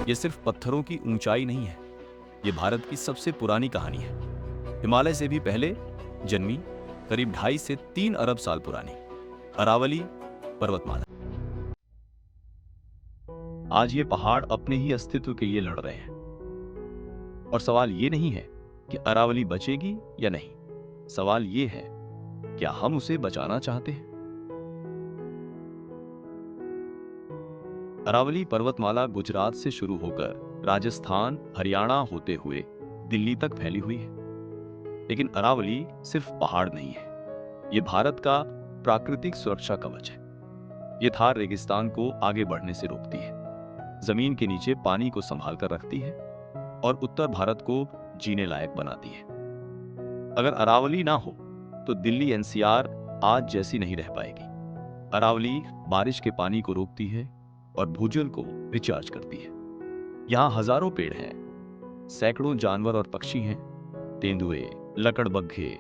ये सिर्फ पत्थरों की ऊंचाई नहीं है, ये भारत की सबसे पुरानी कहानी है। हिमालय से भी पहले जन्मी, करीब 2.5 से 3 अरब साल पुरानी अरावली पर्वतमाला। आज ये पहाड़ अपने ही अस्तित्व के लिए लड़ रहे हैं और सवाल ये नहीं है कि अरावली बचेगी या नहीं, सवाल ये है क्या हम उसे बचाना चाहते हैं। अरावली पर्वतमाला गुजरात से शुरू होकर राजस्थान, हरियाणा होते हुए दिल्ली तक फैली हुई है। लेकिन अरावली सिर्फ पहाड़ नहीं है, ये भारत का प्राकृतिक सुरक्षा कवच है। ये थार रेगिस्तान को आगे बढ़ने से रोकती है, जमीन के नीचे पानी को संभाल कर रखती है और उत्तर भारत को जीने लायक बनाती है। अगर अरावली ना हो तो दिल्ली एनसीआर आज जैसी नहीं रह पाएगी। अरावली बारिश के पानी को रोकती है और भूजल को रिचार्ज करती है। यहाँ हजारों पेड़ हैं, सैकड़ों जानवर और पक्षी हैं, तेंदुए, लकड़बग्घे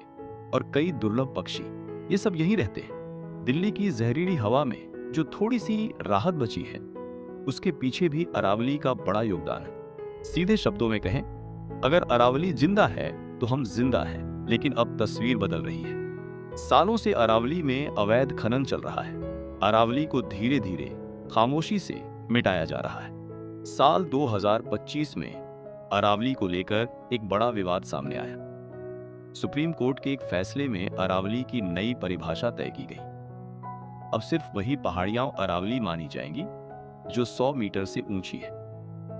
और कई दुर्लभ पक्षी, ये सब यहीं रहते हैं। दिल्ली की जहरीली हवा में जो थोड़ी सी राहत बची है, उसके पीछे भी अरावली का बड़ा योगदान है। सीधे शब्दों में कहें, अगर अरावली जिंदा है तो हम जिंदा हैं। लेकिन अब तस्वीर बदल रही है। सालों से अरावली में अवैध खनन चल रहा है। अरावली को धीरे धीरे खामोशी से मिटाया जा रहा है। साल 2025 में अरावली को लेकर एक बड़ा विवाद सामने आया। सुप्रीम कोर्ट के एक फैसले में अरावली की नई परिभाषा तय की गई। अब सिर्फ वही पहाड़ियां अरावली मानी जाएंगी जो 100 मीटर से ऊंची है।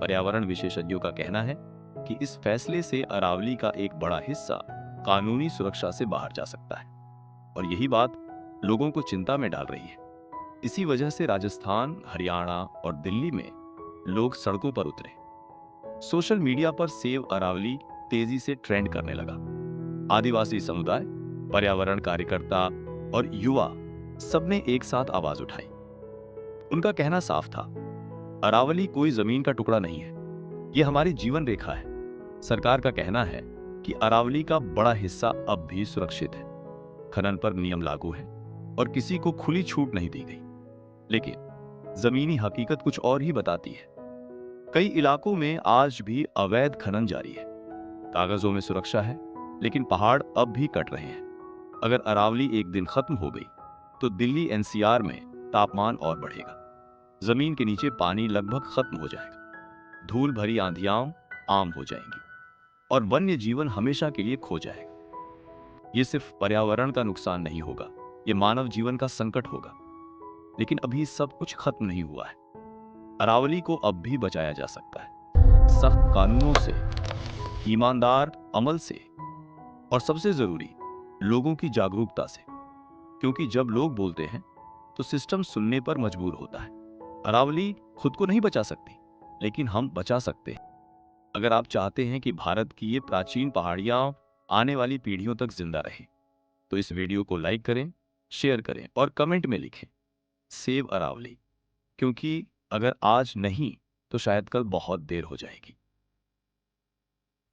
पर्यावरण विशेषज्ञों का कहना है कि इस फैसले से अरावली का एक बड़ा हिस्सा कानूनी सुरक्षा से बाहर जा सकता है और यही बात लोगों को चिंता में डाल रही है। इसी वजह से राजस्थान, हरियाणा और दिल्ली में लोग सड़कों पर उतरे। सोशल मीडिया पर सेव अरावली तेजी से ट्रेंड करने लगा। आदिवासी समुदाय, पर्यावरण कार्यकर्ता और युवा सबने एक साथ आवाज उठाई। उनका कहना साफ था, अरावली कोई जमीन का टुकड़ा नहीं है, ये हमारी जीवन रेखा है। सरकार का कहना है कि अरावली का बड़ा हिस्सा अब भी सुरक्षित है, खनन पर नियम लागू है और किसी को खुली छूट नहीं दी गई। लेकिन जमीनी हकीकत कुछ और ही बताती है। कई इलाकों में आज भी अवैध खनन जारी है। कागजों में सुरक्षा है, लेकिन पहाड़ अब भी कट रहे हैं। अगर अरावली एक दिन खत्म हो गई तो दिल्ली एनसीआर में तापमान और बढ़ेगा, जमीन के नीचे पानी लगभग खत्म हो जाएगा, धूल भरी आंधियां आम हो जाएंगी और वन्य जीवन हमेशा के लिए खो जाएगा। ये सिर्फ पर्यावरण का नुकसान नहीं होगा, ये मानव जीवन का संकट होगा। लेकिन अभी सब कुछ खत्म नहीं हुआ है। अरावली को अब भी बचाया जा सकता है, सख्त कानूनों से, ईमानदार अमल से और सबसे जरूरी, लोगों की जागरूकता से। क्योंकि जब लोग बोलते हैं तो सिस्टम सुनने पर मजबूर होता है। अरावली खुद को नहीं बचा सकती, लेकिन हम बचा सकते हैं। अगर आप चाहते हैं कि भारत की ये प्राचीन पहाड़ियां आने वाली पीढ़ियों तक जिंदा रहे, तो इस वीडियो को लाइक करें, शेयर करें और कमेंट में लिखें, सेव अरावली। क्योंकि अगर आज नहीं तो शायद कल बहुत देर हो जाएगी।